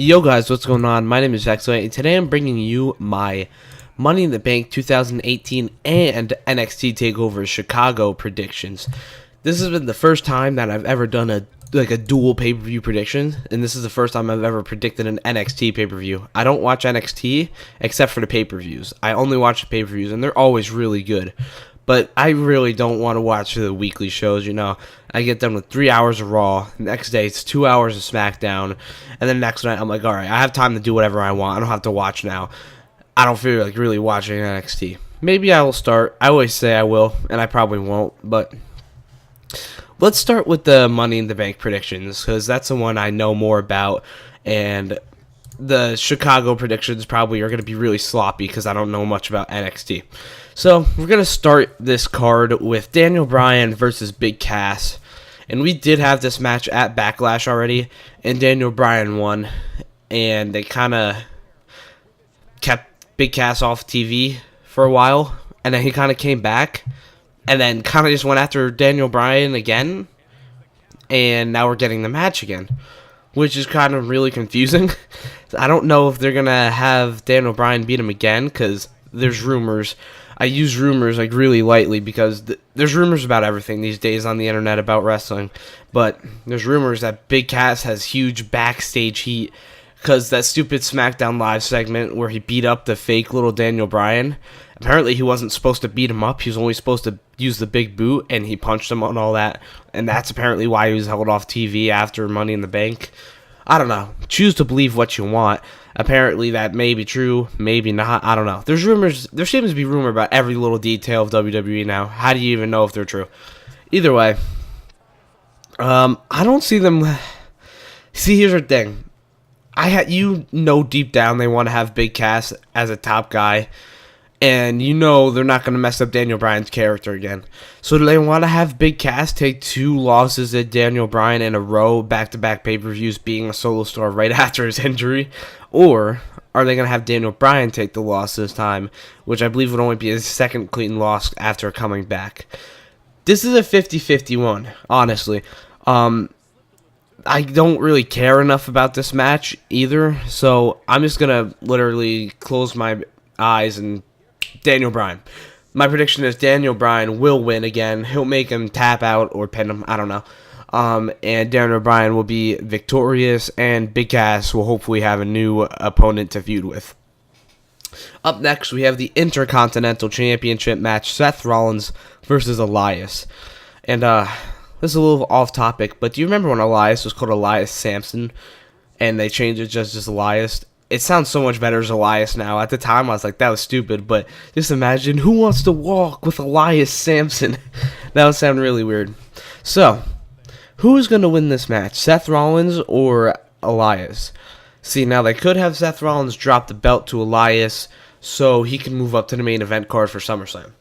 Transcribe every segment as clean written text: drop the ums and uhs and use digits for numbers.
Yo guys, what's going on? My name is Vexo, and today I'm bringing you my Money in the Bank 2018 and NXT TakeOver Chicago predictions. This has been the first time that I've ever done a dual pay-per-view prediction, and this is the first time I've ever predicted an NXT pay-per-view. I don't watch NXT except for the pay-per-views. I only watch the pay-per-views, and they're always really good. But I really don't want to watch the weekly shows, you know. I get done with 3 hours of Raw. Next day, it's 2 hours of SmackDown. And then next night, I'm like, alright, I have time to do whatever I want. I don't have to watch now. I don't feel like really watching NXT. Maybe I will start. I always say I will, and I probably won't. But let's start with the Money in the Bank predictions, because that's the one I know more about. And the Chicago predictions probably are going to be really sloppy because I don't know much about NXT. So we're going to start this card with Daniel Bryan versus Big Cass. And we did have this match at Backlash already, and Daniel Bryan won. And they kind of kept Big Cass off TV for a while, and then he kind of came back, and then kind of just went after Daniel Bryan again. And now we're getting the match again, which is kind of really confusing. I don't know if they're going to have Daniel Bryan beat him again, because there's rumors. I use rumors like really lightly because there's rumors about everything these days on the internet about wrestling. But there's rumors that Big Cass has huge backstage heat because that stupid SmackDown Live segment where he beat up the fake little Daniel Bryan. Apparently he wasn't supposed to beat him up. He was only supposed to use the big boot, and he punched him and all that. And that's apparently why he was held off TV after Money in the Bank. I don't know. Choose to believe what you want. Apparently that may be true, maybe not. I don't know. There's rumors. There seems to be rumor about every little detail of WWE now. How do you even know if they're true? Either way, I don't see them. See, here's the thing. Deep down they want to have Big Cass as a top guy. And they're not going to mess up Daniel Bryan's character again. So do they want to have Big Cass take 2 losses at Daniel Bryan in a row, back-to-back pay-per-views, being a solo star right after his injury? Or are they going to have Daniel Bryan take the loss this time, which I believe would only be his second clean loss after coming back? This is a 50-50 one, honestly. I don't really care enough about this match either, so I'm just going to literally close my eyes and Daniel Bryan. My prediction is Daniel Bryan will win again. He'll make him tap out or pin him. I don't know. And Daniel Bryan will be victorious, and Big Cass will hopefully have a new opponent to feud with. Up next, we have the Intercontinental Championship match, Seth Rollins versus Elias. And this is a little off topic, but do you remember when Elias was called Elias Sampson, and they changed it just as Elias? It sounds so much better as Elias now. At the time, I was like, that was stupid. But just imagine, who wants to walk with Elias Sampson? That would sound really weird. So, who is going to win this match? Seth Rollins or Elias? See, now they could have Seth Rollins drop the belt to Elias so he can move up to the main event card for SummerSlam.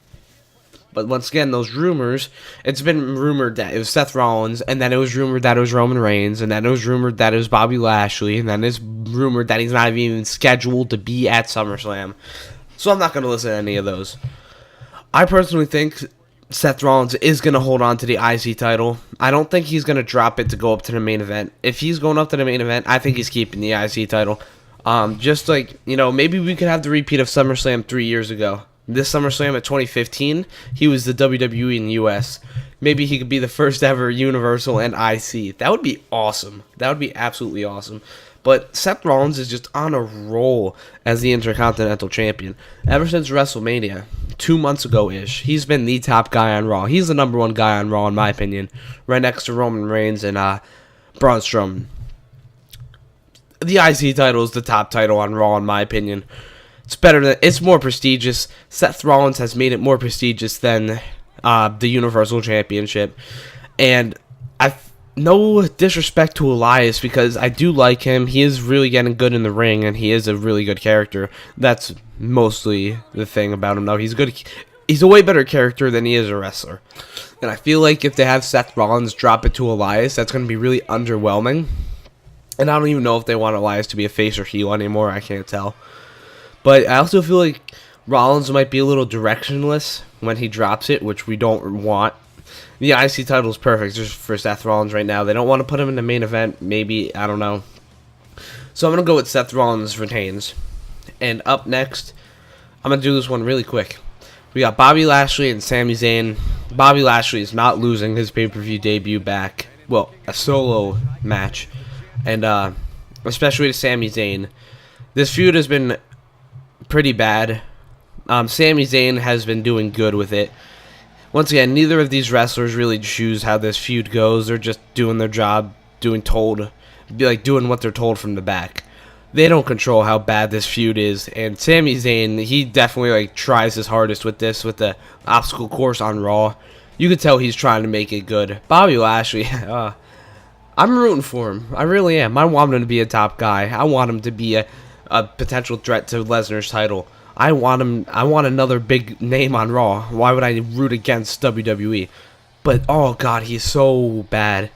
But once again, those rumors, it's been rumored that it was Seth Rollins, and then it was rumored that it was Roman Reigns, and then it was rumored that it was Bobby Lashley, and then it's rumored that he's not even scheduled to be at SummerSlam. So I'm not going to listen to any of those. I personally think Seth Rollins is going to hold on to the IC title. I don't think he's going to drop it to go up to the main event. If he's going up to the main event, I think he's keeping the IC title. Just like, maybe we could have the repeat of SummerSlam 3 years ago. This SummerSlam at 2015, he was the WWE in the US. Maybe he could be the first ever Universal and IC. That would be awesome. That would be absolutely awesome. But Seth Rollins is just on a roll as the Intercontinental Champion. Ever since WrestleMania, 2 months ago-ish, he's been the top guy on Raw. He's the number 1 guy on Raw, in my opinion, right next to Roman Reigns and Braun Strowman. The IC title is the top title on Raw, in my opinion. It's more prestigious. Seth Rollins has made it more prestigious than the Universal Championship. And no disrespect to Elias, because I do like him. He is really getting good in the ring, and he is a really good character. That's mostly the thing about him, though. He's good. He's a way better character than he is a wrestler. And I feel like if they have Seth Rollins drop it to Elias, that's going to be really underwhelming. And I don't even know if they want Elias to be a face or heel anymore. I can't tell. But I also feel like Rollins might be a little directionless when he drops it, which we don't want. The IC title is perfect just for Seth Rollins right now. They don't want to put him in the main event. Maybe, I don't know. So I'm going to go with Seth Rollins retains. And up next, I'm going to do this one really quick. We got Bobby Lashley and Sami Zayn. Bobby Lashley is not losing his pay-per-view debut back. Well, a solo match. And especially to Sami Zayn. This feud has been pretty bad. Sami Zayn has been doing good with it. Once again, neither of these wrestlers really choose how this feud goes. They're just doing their job, doing what they're told from the back. They don't control how bad this feud is, and Sami Zayn, he definitely tries his hardest with this, with the obstacle course on Raw. You could tell he's trying to make it good. Bobby Lashley, I'm rooting for him. I really am. I want him to be a top guy. I want him to be a potential threat to Lesnar's title. I want another big name on Raw. Why would I root against WWE? But, oh god, he's so bad.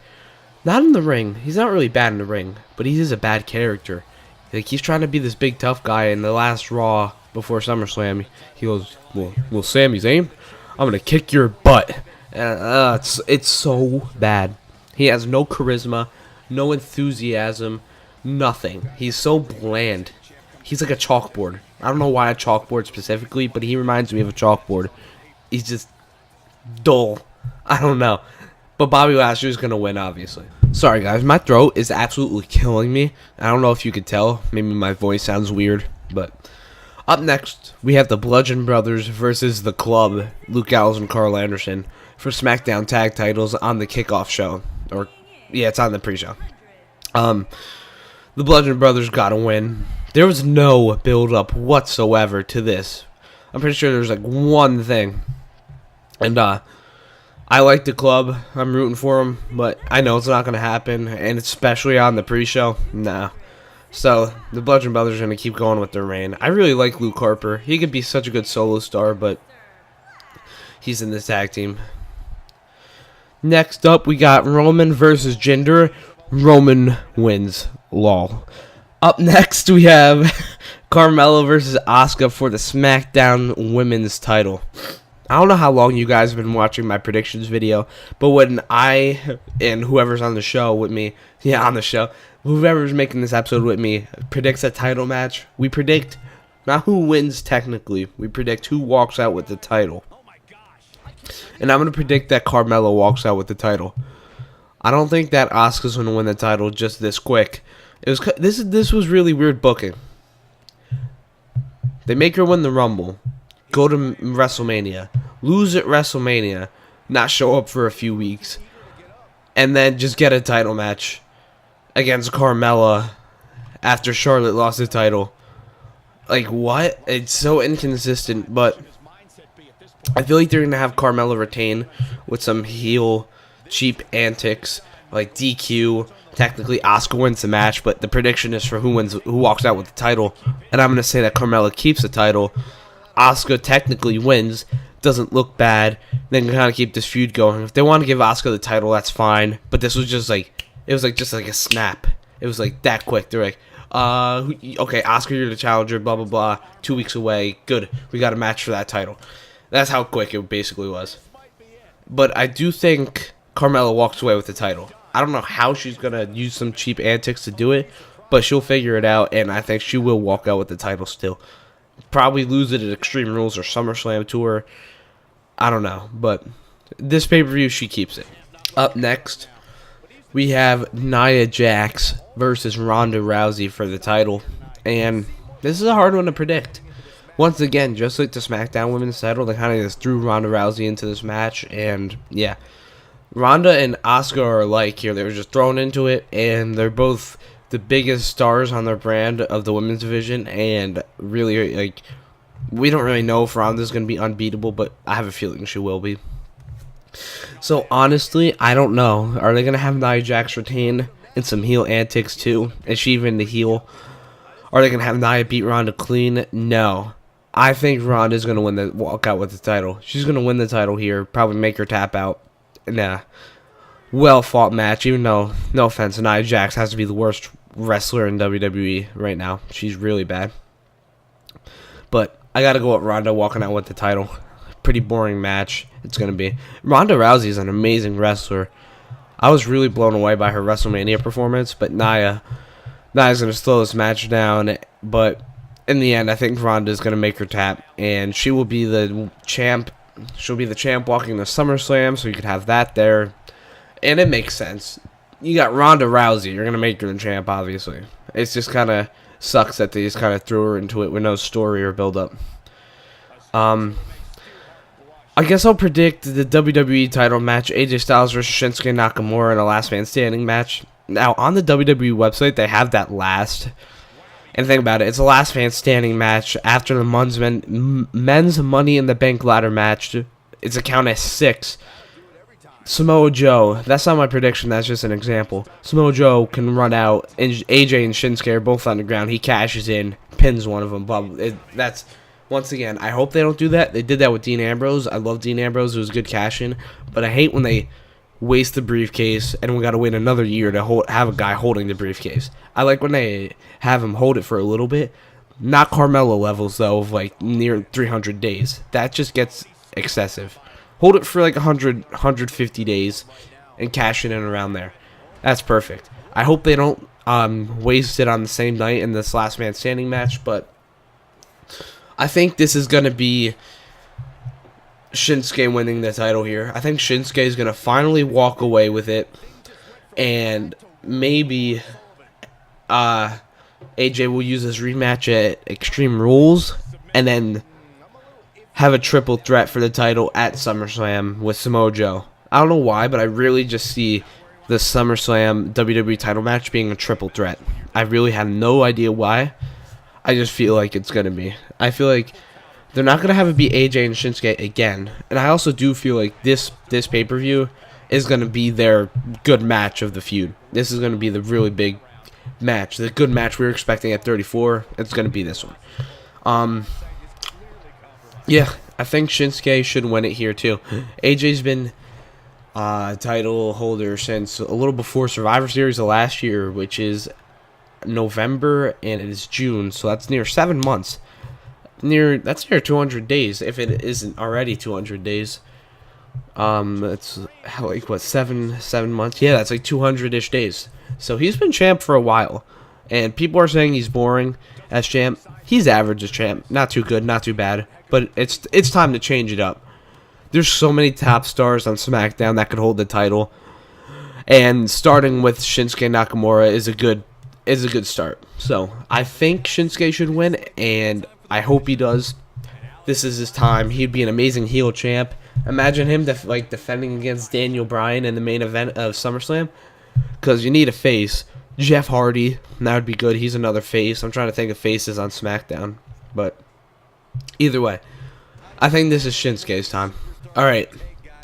Not in the ring. He's not really bad in the ring, but he is a bad character. He's trying to be this big tough guy. In the last Raw before SummerSlam, he goes, well, Sami Zayn, I'm gonna kick your butt. It's so bad. He has no charisma, no enthusiasm, nothing. He's so bland. He's like a chalkboard. I don't know why a chalkboard specifically, but he reminds me of a chalkboard. He's just dull. I don't know. But Bobby Lashley is going to win, obviously. Sorry, guys. My throat is absolutely killing me. I don't know if you could tell. Maybe my voice sounds weird. But up next, we have the Bludgeon Brothers versus the Club, Luke Gallows and Carl Anderson, for SmackDown Tag Titles on the kickoff show. It's on the pre-show. The Bludgeon Brothers got to win. There was no build-up whatsoever to this. I'm pretty sure there's one thing. And I like the Club. I'm rooting for them, but I know it's not going to happen, and especially on the pre-show, nah. So the Bludgeon Brothers are going to keep going with their reign. I really like Luke Harper. He could be such a good solo star, but he's in this tag team. Next up, we got Roman versus Jinder. Roman wins. Lol. Up next, we have Carmella versus Asuka for the SmackDown Women's title. I don't know how long you guys have been watching my predictions video, but when I and whoever's on the show with me, whoever's making this episode with me predicts a title match, we predict not who wins technically, we predict who walks out with the title. And I'm going to predict that Carmella walks out with the title. I don't think that Asuka's going to win the title just this quick. This was really weird booking. They make her win the Rumble, go to WrestleMania, lose at WrestleMania, not show up for a few weeks, and then just get a title match against Carmella after Charlotte lost the title. What? It's so inconsistent, but I feel like they're going to have Carmella retain with some heel cheap antics, like DQ. Technically, Asuka wins the match, but the prediction is for who walks out with the title. And I'm going to say that Carmella keeps the title. Asuka technically wins, doesn't look bad. Then kind of keep this feud going. If they want to give Asuka the title, that's fine. But this was just just a snap. It was that quick. They're okay, Asuka, you're the challenger, blah, blah, blah. 2 weeks away. Good. We got a match for that title. That's how quick it basically was. But I do think Carmella walks away with the title. I don't know how she's going to use some cheap antics to do it, but she'll figure it out, and I think she will walk out with the title still. Probably lose it at Extreme Rules or SummerSlam Tour. I don't know, but this pay-per-view, she keeps it. Up next, we have Nia Jax versus Ronda Rousey for the title, and this is a hard one to predict. Once again, just like the SmackDown Women's title, they kind of just threw Ronda Rousey into this match, and yeah. Ronda and Asuka are alike here. They were just thrown into it, and they're both the biggest stars on their brand of the women's division, and really, we don't really know if Ronda's going to be unbeatable, but I have a feeling she will be. So, honestly, I don't know. Are they going to have Nia Jax retain and some heel antics, too? Is she even the heel? Are they going to have Nia beat Ronda clean? No. I think Ronda's going to walk out with the title. She's going to win the title here, probably make her tap out. Nah, well-fought match, even though, no offense, Nia Jax has to be the worst wrestler in WWE right now. She's really bad. But I got to go with Ronda walking out with the title. Pretty boring match it's going to be. Ronda Rousey is an amazing wrestler. I was really blown away by her WrestleMania performance, but Nia That is going to slow this match down, but in the end, I think Ronda's going to make her tap, and she will be the champ. She'll be the champ walking the SummerSlam, so you could have that there, and it makes sense. You got Ronda Rousey. You're going to make her the champ, obviously. It's just kind of sucks that they just kind of threw her into it with no story or build-up. I guess I'll predict the WWE title match, AJ Styles versus Shinsuke Nakamura in a last man standing match. Now, on the WWE website, they have that last. And think about it, it's a last man standing match after the men's Money in the Bank ladder match. It's a count of 6. Samoa Joe, that's not my prediction, that's just an example. Samoa Joe can run out, and AJ and Shinsuke are both on the ground. He cashes in, pins one of them. That's, once again, I hope they don't do that. They did that with Dean Ambrose. I love Dean Ambrose. It was a good cash-in. But I hate when they waste the briefcase, and we got to wait another year to have a guy holding the briefcase. I like when they have him hold it for a little bit. Not Carmelo levels, though, of like near 300 days. That just gets excessive. Hold it for like 100, 150 days and cash it in around there. That's perfect. I hope they don't waste it on the same night in this last man standing match, but I think this is going to be Shinsuke winning the title here. I think Shinsuke is going to finally walk away with it, and maybe AJ will use this rematch at Extreme Rules, and then have a triple threat for the title at SummerSlam with Samoa Joe. I don't know why, but I really just see the SummerSlam WWE title match being a triple threat. I really have no idea why. I just feel like it's going to be. I feel like they're not going to have it be AJ and Shinsuke again. And I also do feel like this pay-per-view is going to be their good match of the feud. This is going to be the really big match. The good match we were expecting at 34. It's going to be this one. Yeah, I think Shinsuke should win it here too. AJ's been title holder since a little before Survivor Series of last year, which is November, and it is June, so that's near 7 months. That's near 200 days, if it isn't already 200 days. It's like what, seven months? Yeah, that's like 200-ish days. So he's been champ for a while, and people are saying he's boring as champ. He's average as champ, not too good, not too bad, but it's time to change it up. There's so many top stars on SmackDown that could hold the title, and starting with Shinsuke Nakamura is a good start. So I think Shinsuke should win, and I hope he does. This is his time. He'd be an amazing heel champ. Imagine him defending against Daniel Bryan in the main event of SummerSlam, because you need a face. Jeff Hardy, that would be good. He's another face. I'm trying to think of faces on SmackDown, but either way, I think this is Shinsuke's time. All right,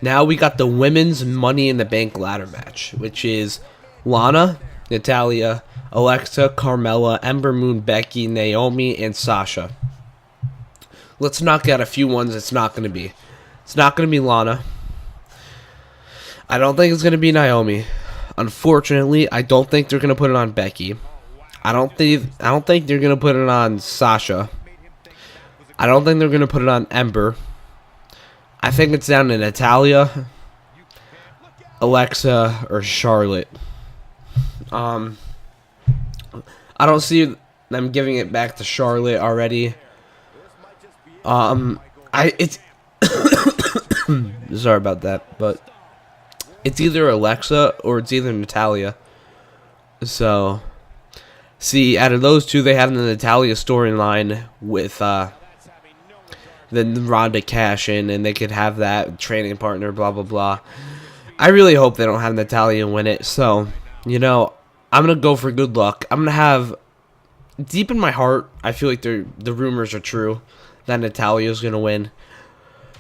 now we got the women's Money in the Bank ladder match, which is Lana, Natalya, Alexa, Carmella, Ember Moon, Becky, Naomi, and Sasha. Let's knock out a few ones it's not going to be. It's not going to be Lana. I don't think it's going to be Naomi. Unfortunately, I don't think they're going to put it on Becky. I don't think they're going to put it on Sasha. I don't think they're going to put it on Ember. I think it's down to Natalya, Alexa, or Charlotte. I don't see them giving it back to Charlotte already. It's sorry about that, but it's either Alexa or it's either Natalya. So, see, out of those two, they have the Natalya storyline with the Ronda cash in, and they could have that training partner, blah blah blah. I really hope they don't have Natalya win it. So, I'm gonna go for good luck. I'm gonna have, deep in my heart, I feel like the rumors are true that Natalya is gonna win.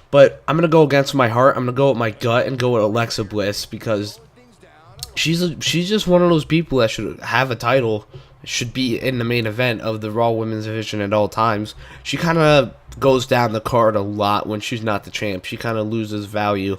But I'm gonna go against my heart. I'm gonna go with my gut and go with Alexa Bliss, because she's just one of those people that should have a title, should be in the main event of the Raw Women's Division at all times. She kind of goes down the card a lot when she's not the champ. She kind of loses value.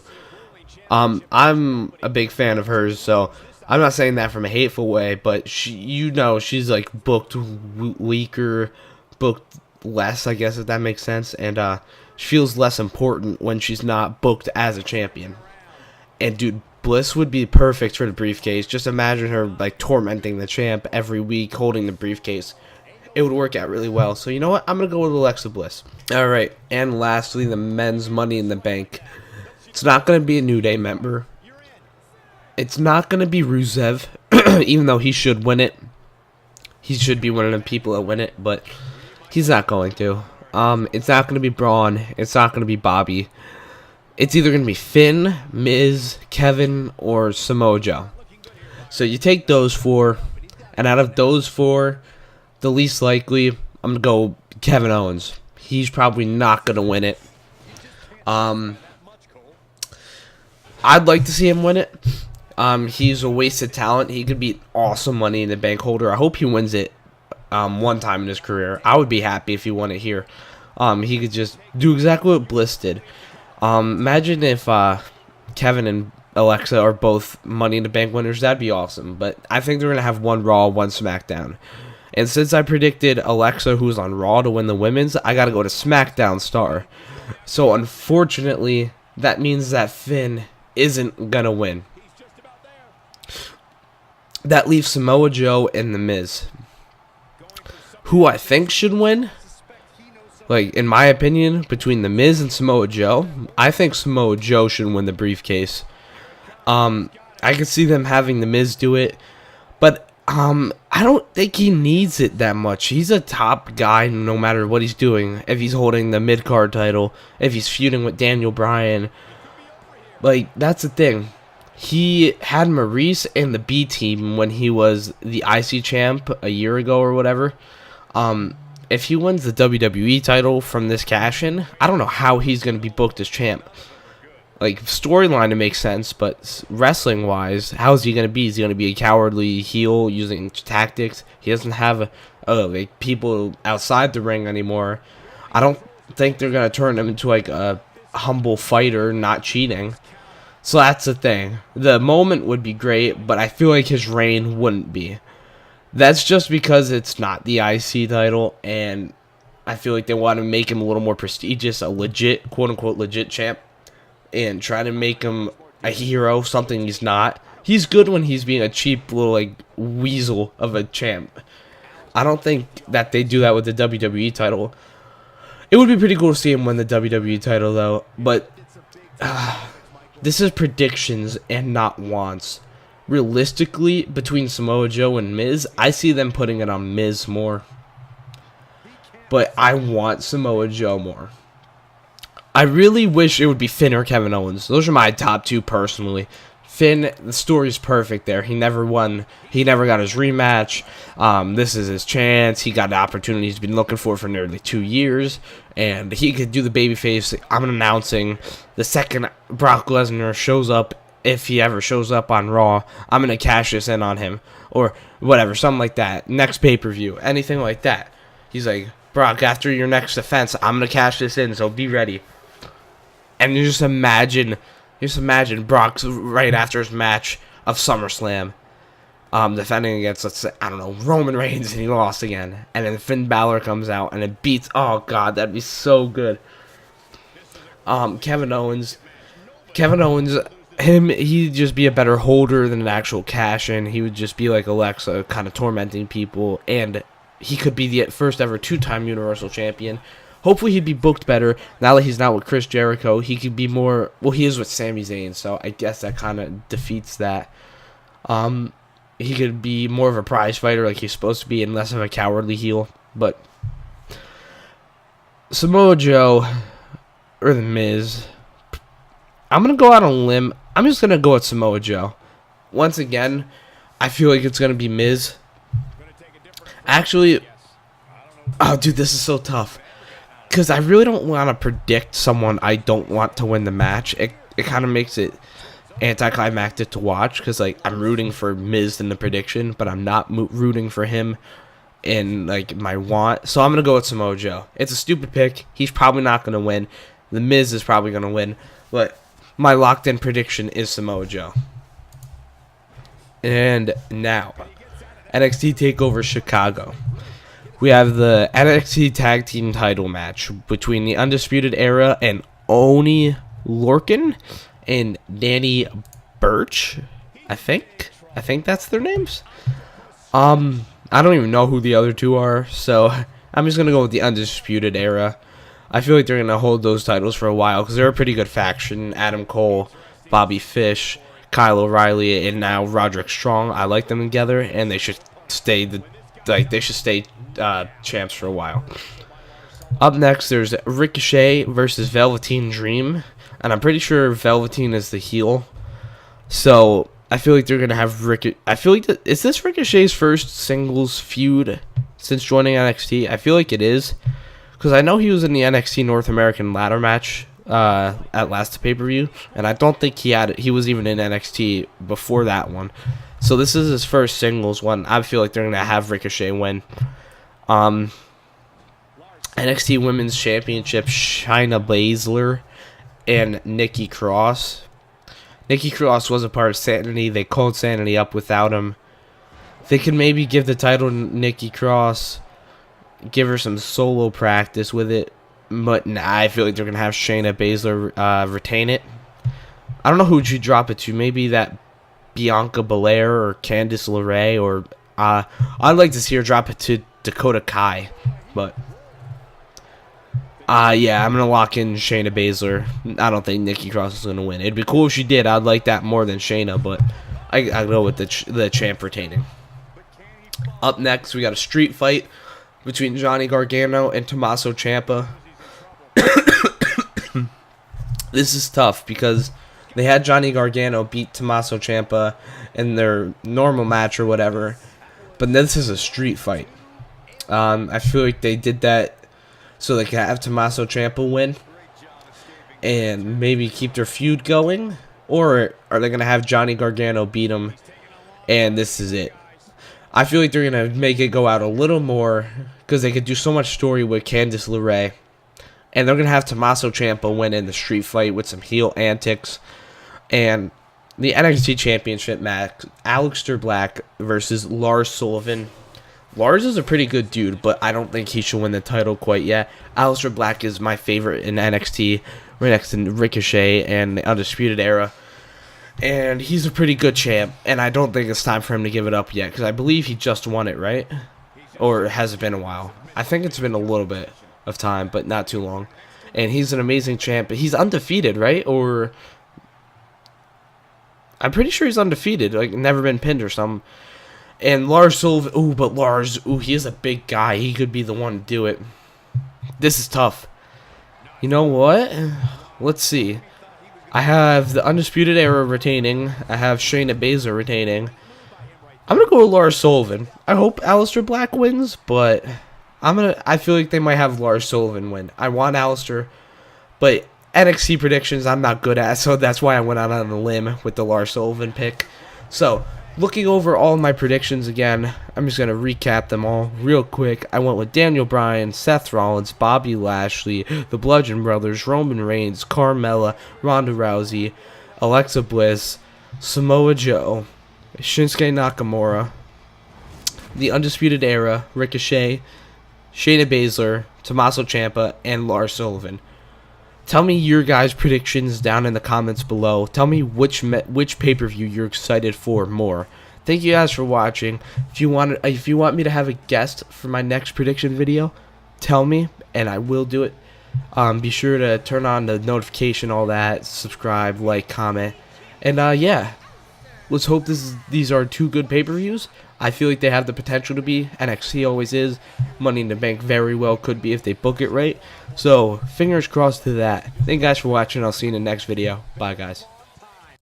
I'm a big fan of hers, so I'm not saying that from a hateful way, but she's like booked weaker, booked less, I guess, if that makes sense, and she feels less important when she's not booked as a champion. And dude, Bliss would be perfect for the briefcase. Just imagine her like tormenting the champ every week, holding the briefcase. It would work out really well. So you know what? I'm gonna go with Alexa Bliss. All right, and lastly, the men's Money in the Bank. It's not gonna be a New Day member. It's not gonna be Rusev, even though he should win it. He should be one of the people that win it, but he's not going to. It's not gonna be Braun. It's not gonna be Bobby. It's either going to be Finn, Miz, Kevin, or Samoa Joe. So you take those four, and out of those four, the least likely, I'm going to go Kevin Owens. He's probably not going to win it. I'd like to see him win it. He's a wasted talent. He could be an awesome Money in the Bank holder. I hope he wins it one time in his career. I would be happy if he won it here. He could just do exactly what Bliss did. Imagine if Kevin and Alexa are both Money in the Bank winners. That'd be awesome. But I think they're going to have one Raw, one SmackDown. And since I predicted Alexa, who's on Raw, to win the women's, I got to go to SmackDown Star. So unfortunately, that means that Finn isn't going to win. That leaves Samoa Joe and The Miz. Who I think should win? Like, in my opinion, between The Miz and Samoa Joe, I think Samoa Joe should win the briefcase. I could see them having The Miz do it, but I don't think he needs it that much. He's a top guy no matter what he's doing. If he's holding the mid-card title, if he's feuding with Daniel Bryan. Like, that's the thing. He had Maurice and the B team when he was the IC champ a year ago or whatever. If he wins the WWE title from this cash-in, I don't know how he's going to be booked as champ. Like, storyline, it makes sense, but wrestling-wise, how is he going to be? Is he going to be a cowardly heel using tactics? He doesn't have like people outside the ring anymore. I don't think they're going to turn him into, like, a humble fighter, not cheating. So that's the thing. The moment would be great, but I feel like his reign wouldn't be. That's just because it's not the IC title, and I feel like they want to make him a little more prestigious, a legit, quote-unquote, legit champ, and try to make him a hero, something he's not. He's good when he's being a cheap little, like, weasel of a champ. I don't think that they do that with the WWE title. It would be pretty cool to see him win the WWE title, though, but this is predictions and not wants. Realistically, between Samoa Joe and Miz, I see them putting it on Miz more. But I want Samoa Joe more. I really wish it would be Finn or Kevin Owens. Those are my top two personally. Finn, the story's perfect there. He never won. He never got his rematch. This is his chance. He got the opportunity he's been looking for nearly 2 years. And he could do the babyface. I'm announcing the second Brock Lesnar shows up. If he ever shows up on Raw, I'm going to cash this in on him. Or whatever, something like that. Next pay-per-view, anything like that. He's like, Brock, after your next defense, I'm going to cash this in, so be ready. And you just imagine Brock's right after his match of SummerSlam, defending against, let's say, I don't know, Roman Reigns, and he lost again. And then Finn Balor comes out, and it beats, oh god, that'd be so good. Kevin Owens, he'd just be a better holder than an actual cash-in. He would just be like Alexa, kind of tormenting people, and he could be the first ever two-time Universal Champion. Hopefully he'd be booked better. Now that he's not with Chris Jericho, he could be more, well, he is with Sami Zayn, so I guess that kind of defeats that. He could be more of a prize fighter like he's supposed to be and less of a cowardly heel, but Samoa Joe or The Miz, I'm going to go out on a limb. I'm just going to go with Samoa Joe. Once again, I feel like it's going to be Miz. Actually, oh, dude, this is so tough. Because I really don't want to predict someone I don't want to win the match. It kind of makes it anticlimactic to watch. Because, like, I'm rooting for Miz in the prediction, but I'm not rooting for him in, like, my want. So I'm going to go with Samoa Joe. It's a stupid pick. He's probably not going to win. The Miz is probably going to win. But my locked-in prediction is Samoa Joe. And now, NXT TakeOver Chicago. We have the NXT Tag Team title match between the Undisputed Era and Oni Lorcan and Danny Birch, I think that's their names. I don't even know who the other two are, so I'm just gonna go with the Undisputed Era. I feel like they're gonna hold those titles for a while because they're a pretty good faction. Adam Cole, Bobby Fish, Kyle O'Reilly, and now Roderick Strong. I like them together, and they should stay champs for a while. Up next, there's Ricochet versus Velveteen Dream, and I'm pretty sure Velveteen is the heel. So I feel like they're gonna have I feel like is this Ricochet's first singles feud since joining NXT? I feel like it is, because I know he was in the NXT North American ladder match at last pay-per-view, and I don't think he was even in NXT before that one. So this is his first singles one. I feel like they're gonna have Ricochet win. NXT Women's Championship, Shayna Baszler and Nikki Cross. Nikki Cross was a part of Sanity. They called Sanity up without him. They could maybe give the title to Nikki Cross, give her some solo practice with it. But nah, I feel like they're going to have Shayna Baszler retain it. I don't know who would you drop it to. Maybe that Bianca Belair or Candice LeRae. Or I'd like to see her drop it to Dakota Kai. But yeah, I'm going to lock in Shayna Baszler. I don't think Nikki Cross is going to win. It'd be cool if she did. I'd like that more than Shayna, but I go with the champ retaining. Up next, we got a street fight between Johnny Gargano and Tommaso Ciampa. This is tough because they had Johnny Gargano beat Tommaso Ciampa in their normal match or whatever, but this is a street fight. I feel like they did that so they can have Tommaso Ciampa win and maybe keep their feud going, or are they going to have Johnny Gargano beat him and this is it? I feel like they're going to make it go out a little more because they could do so much story with Candice LeRae, and they're going to have Tommaso Ciampa win in the street fight with some heel antics. And the NXT Championship match, Aleister Black versus Lars Sullivan. Lars is a pretty good dude, but I don't think he should win the title quite yet. Aleister Black is my favorite in NXT, right next to Ricochet and the Undisputed Era. And he's a pretty good champ, and I don't think it's time for him to give it up yet, because I believe he just won it, right? Or has it been a while? I think it's been a little bit of time, but not too long. And he's an amazing champ. He's undefeated, right? Or I'm pretty sure he's undefeated, like never been pinned or something. And Lars Sullivan, but Lars, he is a big guy. He could be the one to do it. This is tough. You know what? Let's see. I have the Undisputed Era retaining. I have Shayna Baszler retaining. I'm going to go with Lars Sullivan. I hope Aleister Black wins, but I feel like they might have Lars Sullivan win. I want Aleister, but NXT predictions I'm not good at, so that's why I went out on a limb with the Lars Sullivan pick. So, looking over all my predictions again, I'm just going to recap them all real quick. I went with Daniel Bryan, Seth Rollins, Bobby Lashley, the Bludgeon Brothers, Roman Reigns, Carmella, Ronda Rousey, Alexa Bliss, Samoa Joe, Shinsuke Nakamura, the Undisputed Era, Ricochet, Shayna Baszler, Tommaso Ciampa, and Lars Sullivan. Tell me your guys' predictions down in the comments below. Tell me which pay-per-view you're excited for more. Thank you guys for watching. If you want me to have a guest for my next prediction video, tell me and I will do it. Be sure to turn on the notification, all that, subscribe, like, comment, and yeah. Let's hope these are two good pay-per-views. I feel like they have the potential to be. NXT always is. Money in the Bank very well could be if they book it right. So, fingers crossed to that. Thank you guys for watching. I'll see you in the next video. Bye, guys.